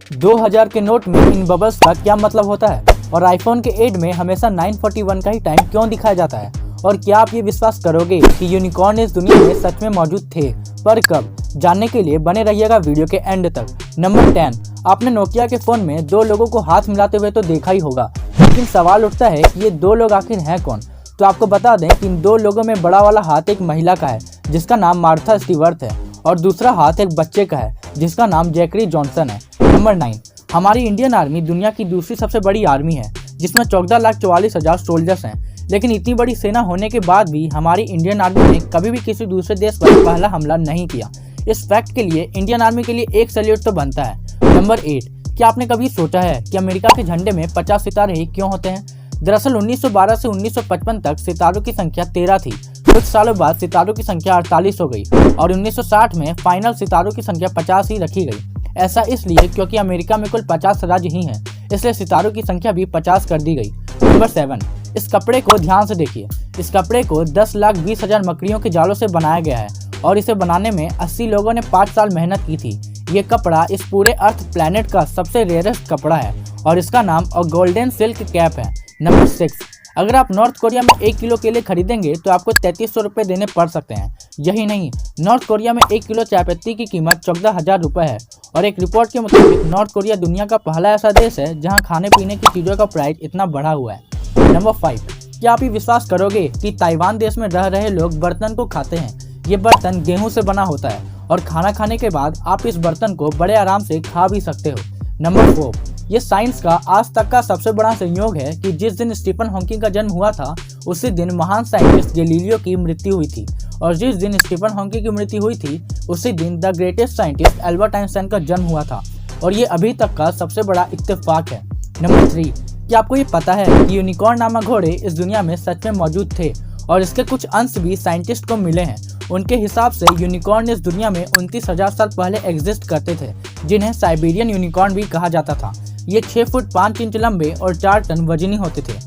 2000 के नोट में इन बबल्स का क्या मतलब होता है और आईफोन के एड में हमेशा 941 का ही टाइम क्यों दिखाया जाता है और क्या आप ये विश्वास करोगे कि यूनिकॉर्न इस दुनिया में सच में मौजूद थे, पर कब? जानने के लिए बने रहिएगा वीडियो के एंड तक। नंबर 10, आपने नोकिया के फोन में दो लोगों को हाथ मिलाते हुए तो देखा ही होगा, लेकिन सवाल उठता है कि ये दो लोग आखिर हैं कौन। तो आपको बता दें कि इन दो लोगों में बड़ा वाला हाथ एक महिला का है जिसका नाम मार्था स्टीवर्ट है और दूसरा हाथ एक बच्चे का है जिसका नाम जैकरी जॉनसन है। नंबर 9, हमारी इंडियन आर्मी दुनिया की दूसरी सबसे बड़ी आर्मी है जिसमें 14,44,000 सोल्जर्स हैं, लेकिन इतनी बड़ी सेना होने के बाद भी हमारी इंडियन आर्मी ने कभी भी किसी दूसरे देश पर पहला हमला नहीं किया। इस फैक्ट के लिए इंडियन आर्मी के लिए एक सैल्यूट तो बनता है। नंबर 8, क्या आपने कभी सोचा है कि अमेरिका के झंडे में 50 सितारे ही क्यों होते हैं? दरअसल 1912 से 1955 तक सितारों की संख्या 13 थी। कुछ सालों बाद सितारों की संख्या 48 हो गई और 1960 में फाइनल सितारों की संख्या 50 ही रखी गई। ऐसा इसलिए क्योंकि अमेरिका में कुल 50 राज्य ही हैं, इसलिए सितारों की संख्या भी 50 कर दी गई। नंबर 7, इस कपड़े को ध्यान से देखिए। इस कपड़े को 10,20,000 मकड़ियों के जालों से बनाया गया है और इसे बनाने में 80 लोगों ने 5 साल मेहनत की थी। ये कपड़ा इस पूरे अर्थ प्लैनेट का सबसे रेयरेस्ट कपड़ा है और इसका नाम गोल्डन सिल्क कैप है। नंबर 6, अगर आप नॉर्थ कोरिया में 1 किलो केले खरीदेंगे तो आपको 3300 रुपये देने पड़ सकते हैं। यही नहीं, नॉर्थ कोरिया में 1 किलो चाय पत्ती की कीमत 14,000 रुपये है और एक रिपोर्ट के मुताबिक नॉर्थ कोरिया दुनिया का पहला ऐसा देश है जहां खाने पीने की चीज़ों का प्राइस इतना बढ़ा हुआ है। नंबर 5, क्या आप ये विश्वास करोगे कि ताइवान देश में रह रहे लोग बर्तन को खाते हैं? ये बर्तन गेहूं से बना होता है और खाना खाने के बाद आप इस बर्तन को बड़े आराम से खा भी सकते हो। नंबर 4, ये साइंस का आज तक का सबसे बड़ा संयोग है कि जिस दिन स्टीफन हॉकिंग का जन्म हुआ था उसी दिन महान साइंटिस्ट गैलीलियो की मृत्यु हुई थी और जिस दिन स्टीफन हॉकिंग की मृत्यु हुई थी उसी दिन the greatest scientist Albert Einstein का जन्म हुआ था और ये अभी तक का सबसे बड़ा इत्तेफाक है। नंबर 3, क्या आपको ये पता है कि यूनिकॉर्न नामक घोड़े इस दुनिया में सच में मौजूद थे और इसके कुछ अंश भी साइंटिस्ट को मिले हैं। उनके हिसाब से यूनिकॉर्न इस दुनिया में 29,000 साल पहले एग्जिस्ट करते थे, जिन्हें साइबेरियन यूनिकॉर्न भी कहा जाता था। ये 6 फुट 5 इंच लंबे और 4 टन वजनी होते थे।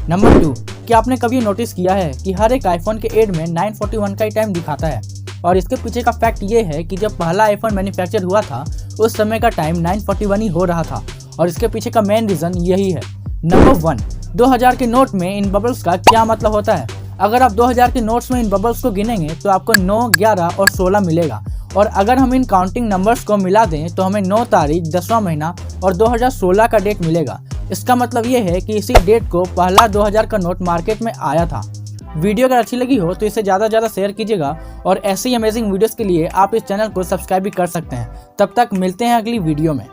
नंबर 2, क्या आपने कभी नोटिस किया है कि हर एक आईफोन के एड में 941 का ही टाइम दिखाता है और इसके पीछे का फैक्ट ये है कि जब पहला आईफोन मैन्युफैक्चर हुआ था उस समय का टाइम 941 ही हो रहा था और इसके पीछे का मेन रीज़न यही है। नंबर 1, 2000 के नोट में इन बबल्स का क्या मतलब होता है? अगर आप 2000 के नोट्स में इन बबल्स को गिनेंगे तो आपको 9, 11 और 16 मिलेगा और अगर हम इन काउंटिंग नंबर्स को मिला दें तो हमें 9 तारीख 10वां महीना और 2016 का डेट मिलेगा। इसका मतलब ये है कि इसी डेट को पहला 2000 का नोट मार्केट में आया था। वीडियो अगर अच्छी लगी हो तो इसे ज़्यादा से ज़्यादा शेयर कीजिएगा और ऐसी अमेजिंग वीडियोस के लिए आप इस चैनल को सब्सक्राइब भी कर सकते हैं। तब तक मिलते हैं अगली वीडियो में।